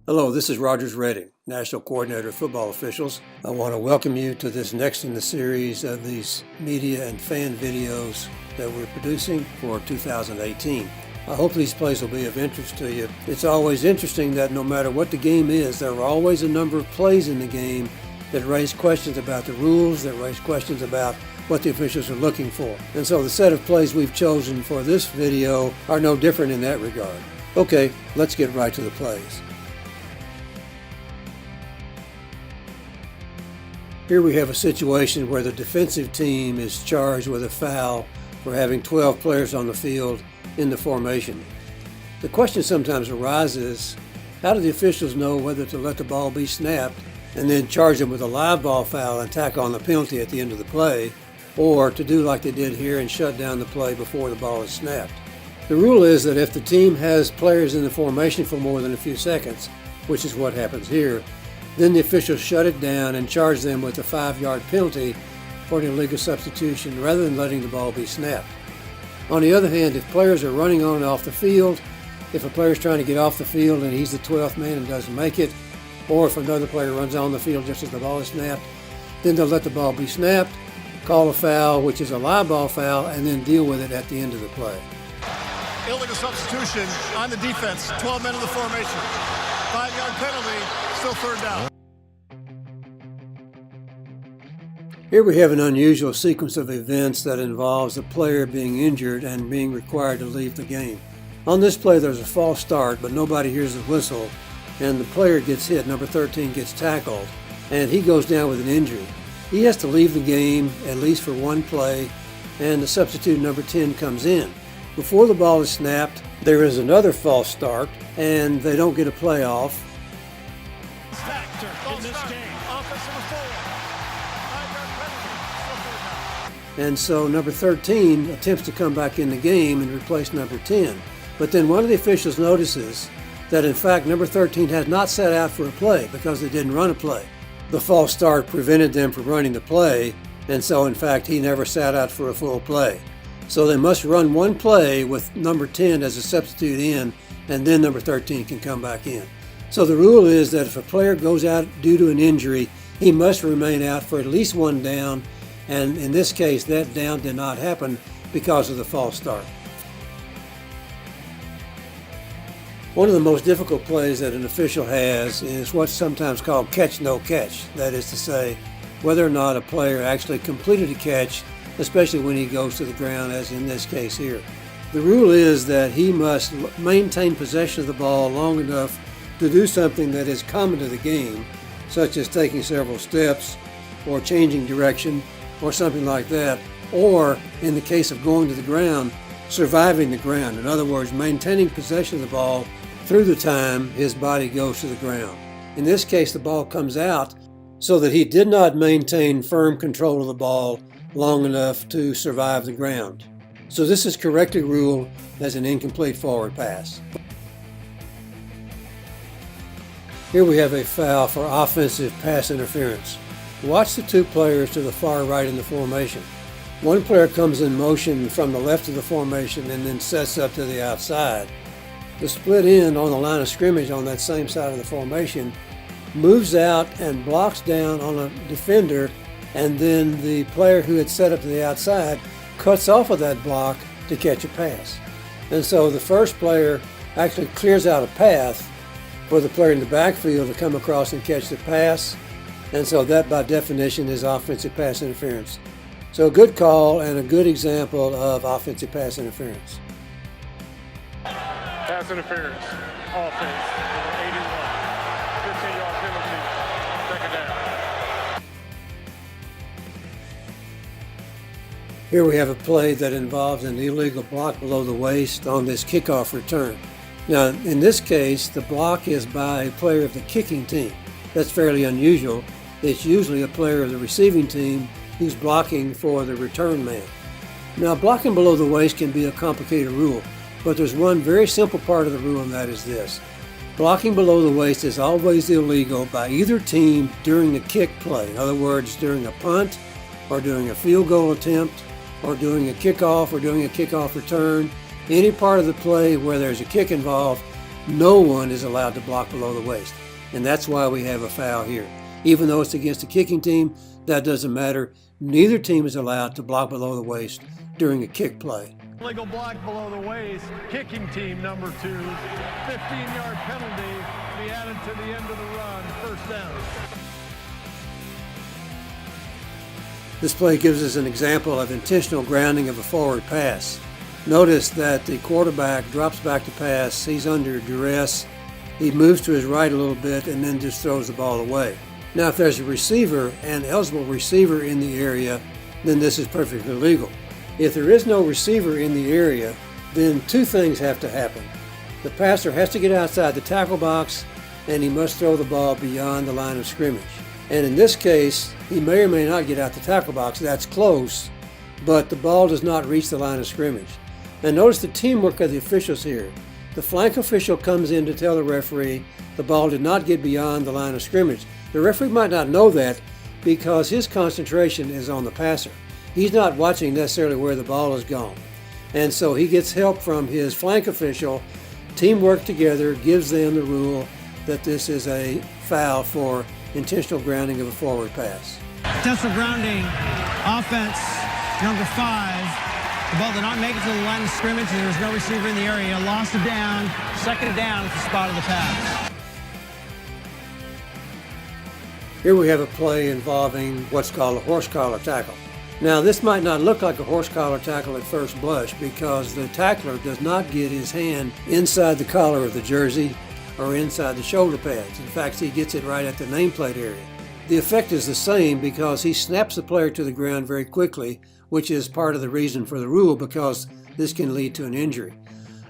Hello, this is Rogers Redding, National Coordinator of Football Officials. I want to welcome you to this next in the series of these media and fan videos that we're producing for 2018. I hope these plays will be of interest to you. It's always interesting that no matter what the game is, there are always a number of plays in the game that raise questions about the rules, that raise questions about what the officials are looking for. And so the set of plays we've chosen for this video are no different in that regard. Okay, let's get right to the plays. Here we have a situation where the defensive team is charged with a foul for having 12 players on the field in the formation. The question sometimes arises, how do the officials know whether to let the ball be snapped and then charge them with a live ball foul and tack on the penalty at the end of the play, or to do like they did here and shut down the play before the ball is snapped? The rule is that if the team has players in the formation for more than a few seconds, which is what happens here, then the officials shut it down and charge them with a 5-yard penalty for an illegal substitution rather than letting the ball be snapped. On the other hand, if players are running on and off the field, if a player is trying to get off the field and he's the 12th man and doesn't make it, or if another player runs on the field just as the ball is snapped, then they'll let the ball be snapped, call a foul, which is a live ball foul, and then deal with it at the end of the play. Illegal substitution on the defense, 12 men in the formation. 5-yard penalty, still third down. Here we have an unusual sequence of events that involves a player being injured and being required to leave the game. On this play there's a false start, but nobody hears the whistle, and the player gets hit. Number 13 gets tackled, and he goes down with an injury. He has to leave the game, at least for one play, and the substitute number 10 comes in. Before the ball is snapped, there is another false start, and they don't get a play off. Factor in this game. Offensive 5-yard penalty. And so number 13 attempts to come back in the game and replace number 10. But then one of the officials notices that in fact number 13 has not set out for a play because they didn't run a play. The false start prevented them from running the play, and so in fact he never sat out for a full play. So they must run one play with number 10 as a substitute in, and then number 13 can come back in. So the rule is that if a player goes out due to an injury, he must remain out for at least one down, and in this case that down did not happen because of the false start. One of the most difficult plays that an official has is what's sometimes called catch no catch. That is to say, whether or not a player actually completed a catch, especially when he goes to the ground, as in this case here. The rule is that he must maintain possession of the ball long enough to do something that is common to the game, such as taking several steps or changing direction or something like that, or in the case of going to the ground, surviving the ground. In other words, maintaining possession of the ball through the time his body goes to the ground. In this case, the ball comes out so that he did not maintain firm control of the ball long enough to survive the ground. So this is correctly ruled as an incomplete forward pass. Here we have a foul for offensive pass interference. Watch the two players to the far right in the formation. One player comes in motion from the left of the formation and then sets up to the outside. The split end on the line of scrimmage on that same side of the formation moves out and blocks down on a defender, and then the player who had set up to the outside cuts off of that block to catch a pass. And so the first player actually clears out a path for the player in the backfield to come across and catch the pass, and so that by definition is offensive pass interference. So a good call and a good example of offensive pass interference. Pass interference, offense, number 81, 15-yard penalty, second down. Here we have a play that involves an illegal block below the waist on this kickoff return. Now, in this case, the block is by a player of the kicking team. That's fairly unusual. It's usually a player of the receiving team who's blocking for the return man. Now, blocking below the waist can be a complicated rule, but there's one very simple part of the rule, and that is this. Blocking below the waist is always illegal by either team during the kick play. In other words, during a punt, or during a field goal attempt, or doing a kickoff, or doing a kickoff return. Any part of the play where there's a kick involved, no one is allowed to block below the waist. And that's why we have a foul here. Even though it's against a kicking team, that doesn't matter. Neither team is allowed to block below the waist during a kick play. Illegal block below the waist, kicking team number 2, 15-yard penalty to be added to the end of the run, first down. This play gives us an example of intentional grounding of a forward pass. Notice that the quarterback drops back to pass, he's under duress, he moves to his right a little bit and then just throws the ball away. Now if there's a receiver, an eligible receiver in the area, then this is perfectly legal. If there is no receiver in the area, then two things have to happen. The passer has to get outside the tackle box and he must throw the ball beyond the line of scrimmage. And in this case, he may or may not get out the tackle box. That's close, but the ball does not reach the line of scrimmage. And notice the teamwork of the officials here. The flank official comes in to tell the referee the ball did not get beyond the line of scrimmage. The referee might not know that because his concentration is on the passer. He's not watching necessarily where the ball has gone. And so he gets help from his flank official. Teamwork together gives them the rule that this is a foul for intentional grounding of a forward pass. Intentional grounding, offense, number 5. The ball did not make it to the line of scrimmage and there was no receiver in the area. Lost it down, second down at the spot of the pass. Here we have a play involving what's called a horse collar tackle. Now this might not look like a horse collar tackle at first blush because the tackler does not get his hand inside the collar of the jersey or inside the shoulder pads. In fact, he gets it right at the nameplate area. The effect is the same because he snaps the player to the ground very quickly, which is part of the reason for the rule because this can lead to an injury.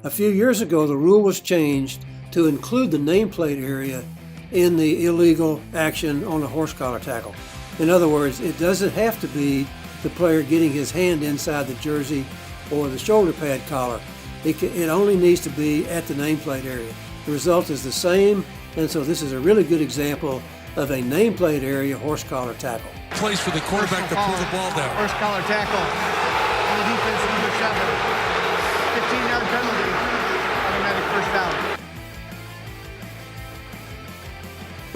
A few years ago, the rule was changed to include the nameplate area in the illegal action on a horse collar tackle. In other words, it doesn't have to be the player getting his hand inside the jersey or the shoulder pad collar. It only needs to be at the nameplate area. The result is the same, and so this is a really good example of a nameplate area horse collar tackle. Place for the quarterback to pull the ball down. Horse collar tackle on the defense, number 7. 15-yard penalty, automatic first down.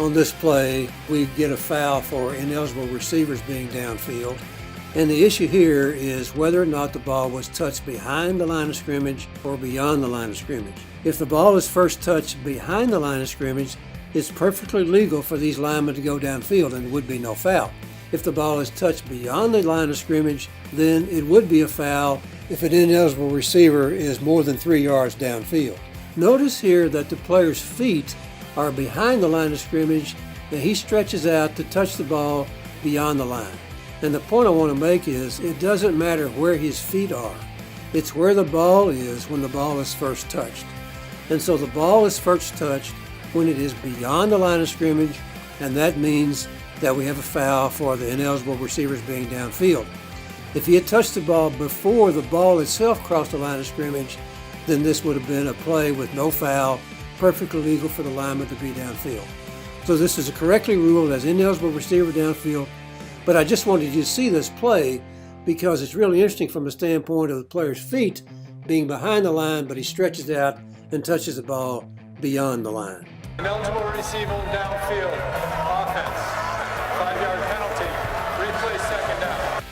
On this play, we get a foul for ineligible receivers being downfield. And the issue here is whether or not the ball was touched behind the line of scrimmage or beyond the line of scrimmage. If the ball is first touched behind the line of scrimmage, it's perfectly legal for these linemen to go downfield and there would be no foul. If the ball is touched beyond the line of scrimmage, then it would be a foul if an ineligible receiver is more than 3 yards downfield. Notice here that the player's feet are behind the line of scrimmage and he stretches out to touch the ball beyond the line. And the point I want to make is it doesn't matter where his feet are. It's where the ball is when the ball is first touched. And so the ball is first touched when it is beyond the line of scrimmage, and that means that we have a foul for the ineligible receivers being downfield. If he had touched the ball before the ball itself crossed the line of scrimmage, then this would have been a play with no foul, perfectly legal for the lineman to be downfield. So this is correctly ruled as ineligible receiver downfield. But I just wanted you to see this play because it's really interesting from the standpoint of the player's feet being behind the line, but he stretches out and touches the ball beyond the line. Ineligible receiver downfield, offense, 5-yard penalty, replay second down.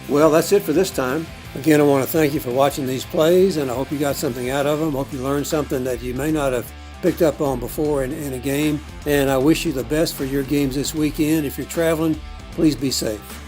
Well, that's it for this time. Again, I want to thank you for watching these plays, and I hope you got something out of them. I hope you learned something that you may not have picked up on before in a game. And I wish you the best for your games this weekend. If you're traveling, please be safe.